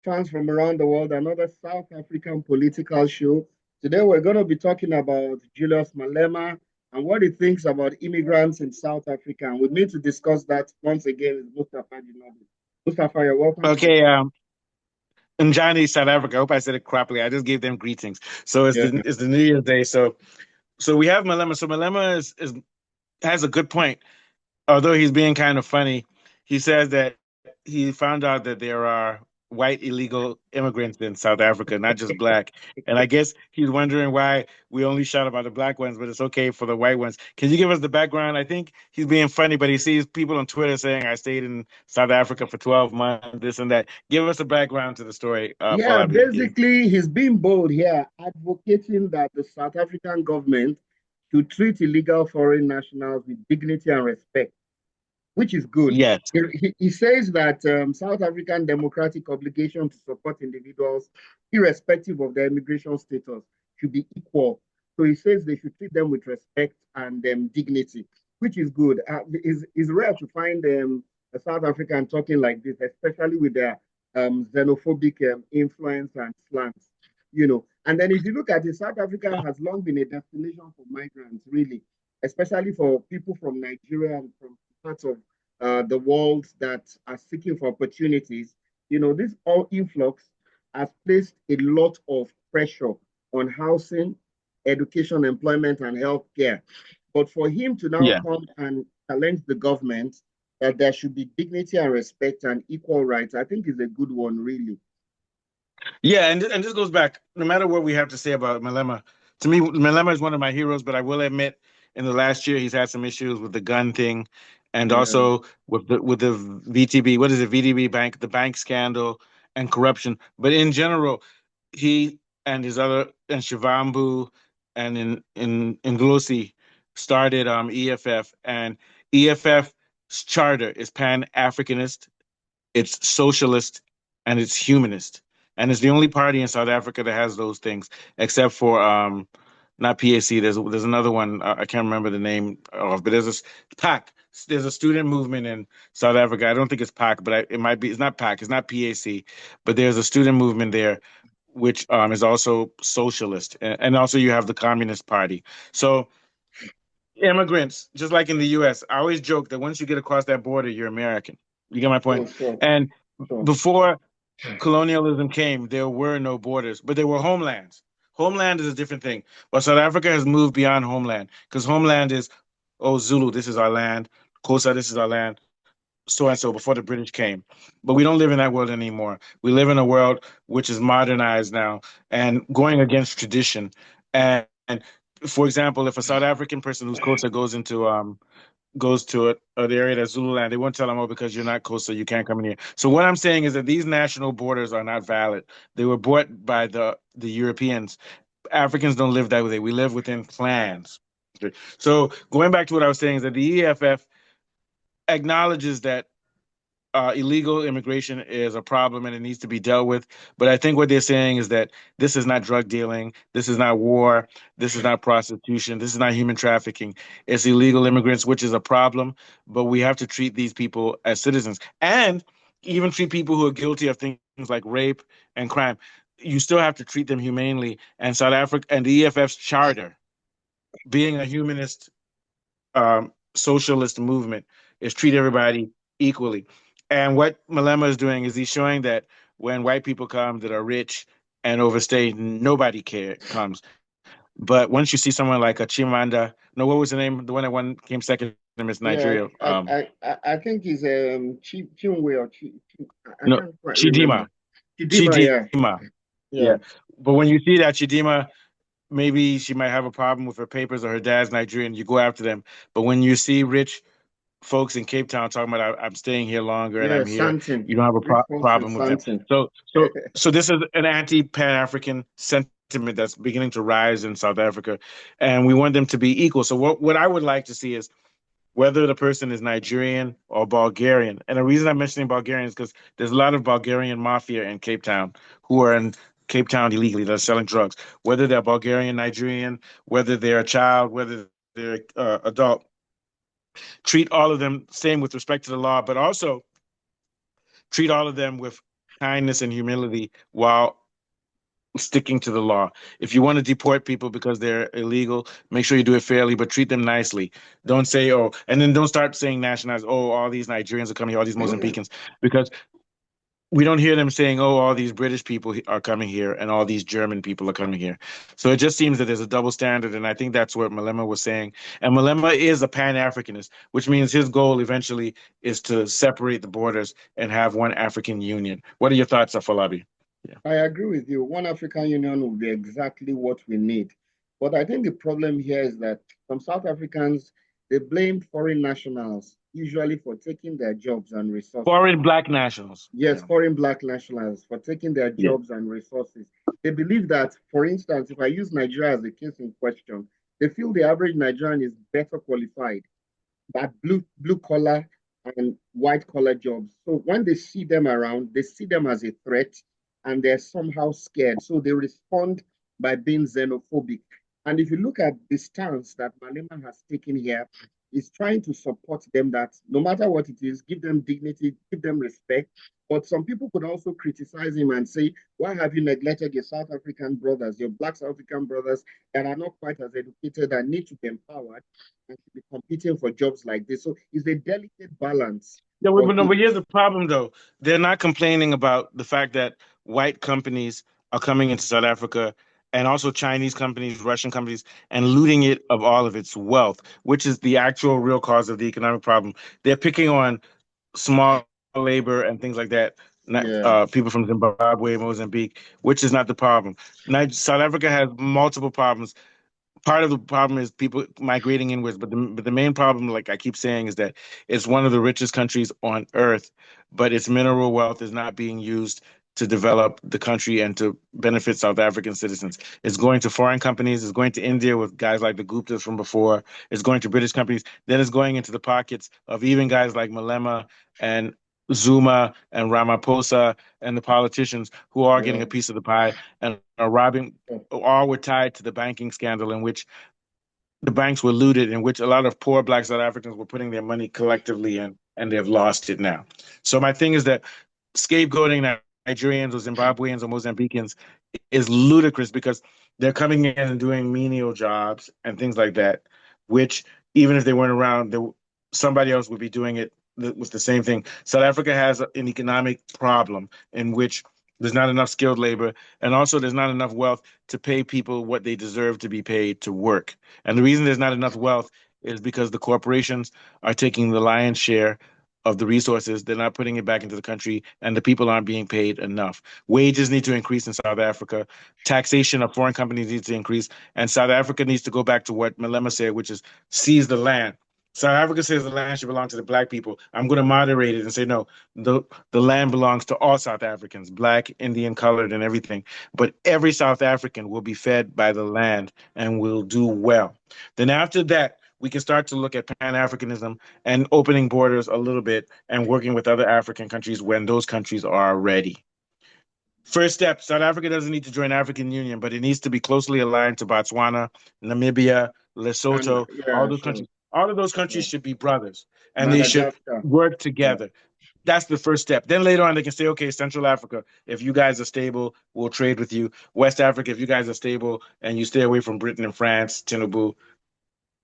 fans from around the world, another South African political show. Today, we're going to be talking about Julius Malema and what he thinks about immigrants in South Africa. And with me to discuss that once again is Mustafa Jinobi. Mustafa, you're welcome to the Okay, show. Njani, South Africa. I hope I said it correctly. I just gave them greetings. So it's Yeah, the New Year's Day. So we have Malema. So Malema is has a good point, although he's being kind of funny. He says that he found out that there are white illegal immigrants in South Africa, not just black. And I guess he's wondering why we only shout about the black ones, but it's okay for the white ones. Can you give us the background? I think he's being funny, but he sees people on Twitter saying, I stayed in South Africa for 12 months, this and that. Give us a background to the story, yeah, Paul. basically, he's being bold here, advocating that the South African government should treat illegal foreign nationals with dignity and respect, which is good. Yes. He says that South African democratic obligation to support individuals, irrespective of their immigration status, should be equal. So he says they should treat them with respect and dignity, which is good. It's rare to find a South African talking like this, especially with their xenophobic influence and slants, you know. And then if you look at it, South Africa has long been a destination for migrants, really, especially for people from Nigeria and from parts of the world that are seeking for opportunities. You know, this all influx has placed a lot of pressure on housing, education, employment, and healthcare. But for him to now Yeah. come and challenge the government that there should be dignity and respect and equal rights, I think is a good one, really. Yeah, and this goes back, no matter what we have to say about Malema, to me, Malema is one of my heroes, but I will admit in the last year he's had some issues with the gun thing and Yeah. also with the VTB, what is it, VDB bank, the bank scandal and corruption. But in general, he and his other and Shivambu and in Glossy started EFF, and EFF's charter is Pan-Africanist, it's socialist, and it's humanist. And it's the only party in South Africa that has those things, except for not PAC. There's another one. I can't remember the name of, but PAC. There's a student movement in South Africa. I don't think it's PAC, but it might be. It's not PAC. It's not PAC, but there's a student movement there, which is also socialist, and also you have the Communist Party. So immigrants, just like in the U.S., I always joke that once you get across that border, you're American. You get my point? Oh, sure, And sure. before colonialism came, there were no borders, but there were homelands. Homeland is a different thing. But South Africa has moved beyond homeland because homeland is, oh, Zulu, this is our land. Xhosa, this is our land. So and so before the British came. But we don't live in that world anymore. We live in a world which is modernized now and going against tradition. And for example, if a South African person who's Xhosa goes to the area that's Zululand, they won't tell them, oh, because you're not coastal, you can't come in here. So what I'm saying is that these national borders are not valid. They were bought by the Europeans. Africans don't live that way. We live within clans. So going back to what I was saying is that the EFF acknowledges that illegal immigration is a problem and it needs to be dealt with. But I think what they're saying is that this is not drug dealing, this is not war, this is not prostitution, this is not human trafficking. It's illegal immigrants, which is a problem. But we have to treat these people as citizens and even treat people who are guilty of things like rape and crime. You still have to treat them humanely. And South Africa and the EFF's charter, being a humanist socialist movement, is treat everybody equally. And what Malema is doing is he's showing that when white people come that are rich and overstay, nobody comes. But once you see someone like a Chimanda, no, what was the name? The one that won came second in Miss Yeah, Nigeria. I think it's Chinwe or I No, can't quite remember. Chidima. Chidima, yeah, Chidima. yeah. Yeah. But when you see that Chidima, maybe she might have a problem with her papers or her dad's Nigerian, you go after them. But when you see rich folks in Cape Town talking about I'm staying here longer and Yeah, I'm here. Santin. You don't have a Rich folks in problem with them. Santin. So this is an anti-Pan-African sentiment that's beginning to rise in South Africa, and we want them to be equal. So what I would like to see is whether the person is Nigerian or Bulgarian. And the reason I'm mentioning Bulgarian is because there's a lot of Bulgarian mafia in Cape Town who are in Cape Town illegally. They're selling drugs. Whether they're Bulgarian, Nigerian, whether they're a child, whether they're adult, treat all of them same with respect to the law, but also treat all of them with kindness and humility while sticking to the law. If you want to deport people because they're illegal, make sure you do it fairly, but treat them nicely. Don't say, oh, and then don't start saying nationalized, oh, all these Nigerians are coming here, all these Mozambicans, because we don't hear them saying, oh, all these British people are coming here and all these German people are coming here. So it just seems that there's a double standard. And I think that's what Malema was saying. And Malema is a Pan-Africanist, which means his goal eventually is to separate the borders and have one African Union. What are your thoughts, Afolabi? Yeah. I agree with you. One African Union will be exactly what we need. But I think the problem here is that some South Africans, they blame foreign nationals, usually for taking their jobs and resources. Foreign black nationals. Yes, Yeah. foreign black nationals for taking their Yeah. jobs and resources. They believe that, for instance, if I use Nigeria as a case in question, they feel the average Nigerian is better qualified that blue collar and white collar jobs. So when they see them around, they see them as a threat and they're somehow scared. So they respond by being xenophobic. And if you look at the stance that Malema has taken here, is trying to support them that no matter what it is, give them dignity, give them respect. But some people could also criticize him and say, why have you neglected your South African brothers, your Black South African brothers that are not quite as educated and need to be empowered and to be competing for jobs like this? So it's a delicate balance. Yeah, But but no, but here's the problem, though. They're not complaining about the fact that white companies are coming into South Africa and also Chinese companies, Russian companies, and looting it of all of its wealth, which is the actual real cause of the economic problem. They're picking on small labor and things like that, not yeah, people from Zimbabwe, Mozambique, which is not the problem. South Africa has multiple problems. Part of the problem is people migrating inwards, but the main problem, like I keep saying, is that it's one of the richest countries on earth, but its mineral wealth is not being used to develop the country and to benefit South African citizens. It's going to foreign companies, it's going to India with guys like the Guptas from before, it's going to British companies, then it's going into the pockets of even guys like Malema and Zuma and Ramaphosa and the politicians who are getting yeah. a piece of the pie and are robbing, all were tied to the banking scandal in which the banks were looted, in which a lot of poor Black South Africans were putting their money collectively in, and they've lost it now. So my thing is that scapegoating Nigerians or Zimbabweans or Mozambicans is ludicrous because they're coming in and doing menial jobs and things like that, which even if they weren't around, somebody else would be doing it with the same thing. South Africa has an economic problem in which there's not enough skilled labor, and also there's not enough wealth to pay people what they deserve to be paid to work. And the reason there's not enough wealth is because the corporations are taking the lion's share of the resources. They're not putting it back into the country, and the people aren't being paid enough. Wages need to increase in South Africa. Taxation of foreign companies needs to increase, and South Africa needs to go back to what Malema said, which is seize the land. South Africa says the land should belong to the black people. I'm going to moderate it and say no. The land belongs to all South Africans, black, Indian, colored, and everything. But every South African will be fed by the land and will do well. Then after that, we can start to look at Pan-Africanism and opening borders a little bit and working with other African countries when those countries are ready. First step, South Africa doesn't need to join African Union, but it needs to be closely aligned to Botswana, Namibia, And Lesotho, all yeah, those sure. countries. All of those Yeah. countries should be brothers and they should Madagascar. work Yeah. together. That's the first step. Then later on, they can say, okay, Central Africa, if you guys are stable, we'll trade with you. West Africa, if you guys are stable and you stay away from Britain and France, Tinubu,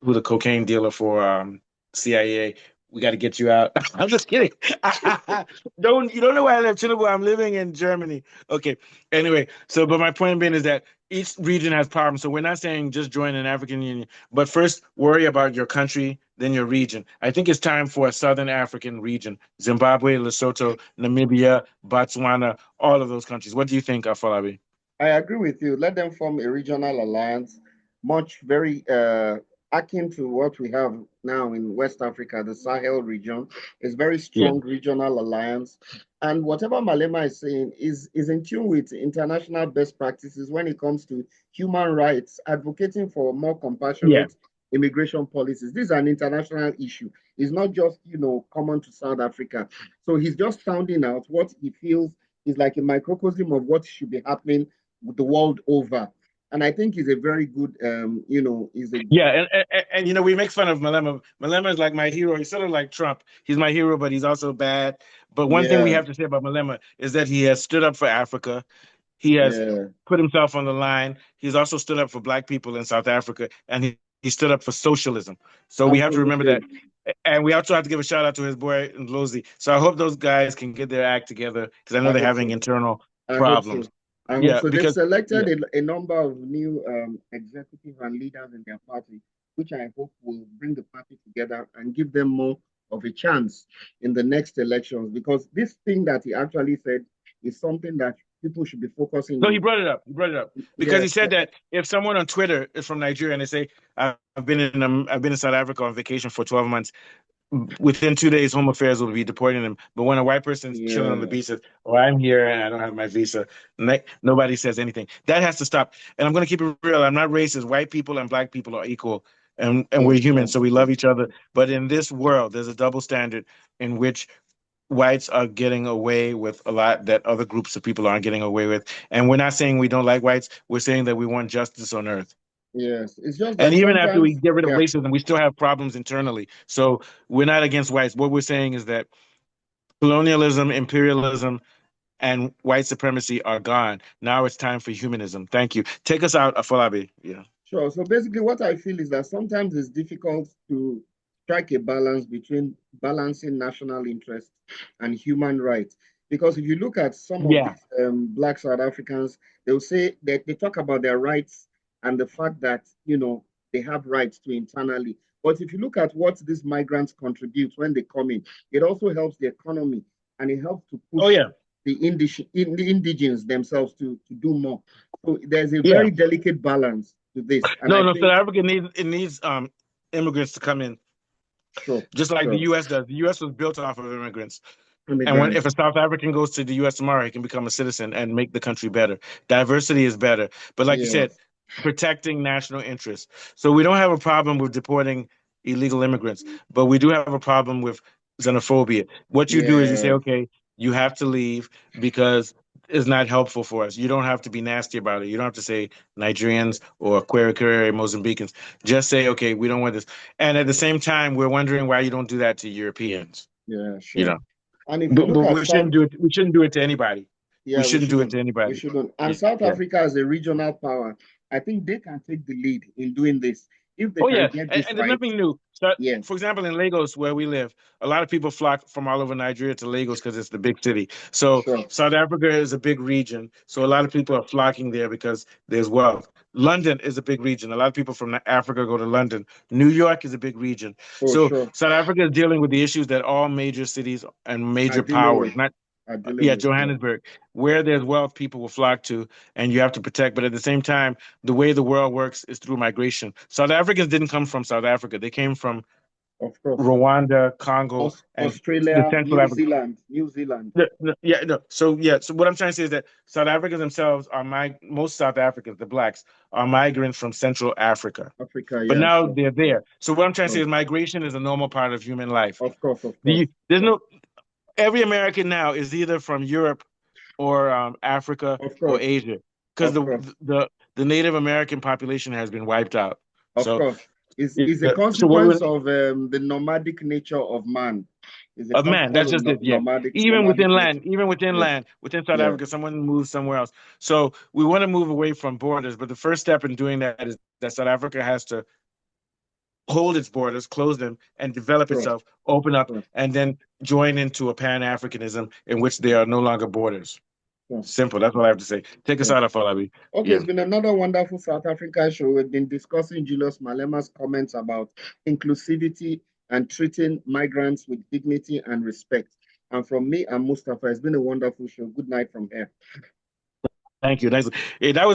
who the cocaine dealer for CIA. We got to get you out. I'm just kidding. You don't know where I live, Tinubu. I'm living in Germany. Okay. Anyway, so but my point being is that each region has problems. So we're not saying just join an African Union, but first worry about your country, then your region. I think it's time for a Southern African region: Zimbabwe, Lesotho, Namibia, Botswana, all of those countries. What do you think, Afolabi? I agree with you. Let them form a regional alliance, much very akin to what we have now in West Africa, the Sahel region. Is very Yeah. strong regional alliance. And whatever Malema is saying is in tune with international best practices when it comes to human rights, advocating for more Yeah. compassionate immigration policies. This is an international issue. It's not just, common to South Africa. So he's just sounding out what he feels is like a microcosm of what should be happening the world over. And I think he's a very good, he's a Yeah, and you know, we make fun of Malema. Malema is like my hero. He's sort of like Trump. He's my hero, but he's also bad. But one thing we yeah, have to say about Malema is that he has stood up for Africa. He has yeah, put himself on the line. He's also stood up for Black people in South Africa, and he stood up for socialism. So we have to remember that. absolutely. And we also have to give a shout out to his boy Ndlozi. So I hope those guys can get their act together because I know I they're hope having so. internal I hope problems. so. I hope Yeah, so. They've because yeah. selected a number of new executives and leaders in their party, which I hope will bring the party together and give them more of a chance in the next elections. Because this thing that he actually said is something that people should be focusing No, he on. brought it up. He brought it up because he Yes, said that if someone on Twitter is from Nigeria and they say, I've been in South Africa on vacation for 12 months," within 2 days, Home Affairs will be deporting them. But when a white person's chilling on the yeah, beach says, "Oh, I'm here and I don't have my visa," nobody says anything. That has to stop. And I'm going to keep it real. I'm not racist. White people and Black people are equal, and we're of human, course, so we of love each other. But in this world, there's a double standard in which whites are getting away with a lot that other groups of people aren't getting away with. And we're not saying we don't like whites. We're saying that we want justice on earth. yes. It's just And that even after we sometimes, get rid of yeah, racism, we still have problems internally. So we're not against whites. What we're saying is that colonialism, imperialism, and white supremacy are gone. Now it's time for humanism. Thank you. Take us out, Afolabi. Yeah. sure. So basically, what I feel is that sometimes it's difficult to strike a balance between balancing national interests and human rights. Because if you look at some of Yeah. these Black South Africans, they'll say that they talk about their rights and the fact that, they have rights to internally. But if you look at what these migrants contribute when they come in, it also helps the economy and it helps to Oh, push yeah. the indigens themselves to do more. So there's a Yeah. very delicate balance to this. And No, I no. South think, Africa needs immigrants to come in, sure, just like the sure, U.S. does. The U.S. was built off of immigrants. And if a immigrants, South African goes to the U.S. tomorrow, he can become a citizen and make the country better. Diversity is better. But like you said, yes, protecting national interests. So we don't have a problem with deporting illegal immigrants, but we do have a problem with xenophobia. What you do is you say, yes, okay, you have to leave because it's not helpful for us. You don't have to be nasty about it. You don't have to say Nigerians or Queer Mozambicans. Just say, okay, we don't want this. And at the same time, we're wondering why you don't do that to Europeans. yeah, You sure. know. And if you But look at we shouldn't South, do it. We shouldn't do it to anybody. We yeah, we shouldn't do it shouldn't. to We anybody. shouldn't. And Yeah, South yeah. Africa as a regional power, I think they can take the lead in doing this if they Oh can yeah, get this and there's right. nothing new. So, Yes, for example, in Lagos, where we live, a lot of people flock from all over Nigeria to Lagos because it's the big city. So sure. South Africa is a big region. So a lot of people are flocking there because there's wealth. London is a big region. A lot of people from Africa go to London. New York is a big region. Oh, So sure. South Africa is dealing with the issues that all major cities and Are major dealing powers, with, not are dealing yeah, with. Yeah, Johannesburg, where there's wealth, people will flock to, and you have to protect. But at the same time, the way the world works is through migration. South Africans didn't come from South Africa; they came from of course. Rwanda, Congo, and the Australia, Central New Africa. Zealand, New Zealand. Yeah, no. So yeah, so what I'm trying to say is that South Africans themselves are most South Africans, the blacks, are migrants from Central Africa. Africa, But yeah, now sure, they're sure, there. So what I'm trying to say sure. is migration is a normal part of human life. Of course, of course, There's sure. no every American now is either from Europe or Africa Of or course, Asia, because of course. the Native American population has been wiped out. Of So course, yeah, is a so what consequence we of the nomadic nature of man. Is a man, consequence that's of just it. Yeah, nomadic nature. Yeah, within South yeah, Africa, someone moves somewhere else. So we want to move away from borders, but the first step in doing that is that South Africa has to hold its borders, close them, and develop sure, itself, open up, sure, and then join into a Pan-Africanism in which there are no longer borders. sure, Simple. That's what I have to say. Take us sure. out of Falabi. Okay, Yeah. it's been another wonderful South Africa show. We've been discussing Julius Malema's comments about inclusivity and treating migrants with dignity and respect. And from me and Mustafa, it's been a wonderful show. Good night from here. Thank you. Nice. That was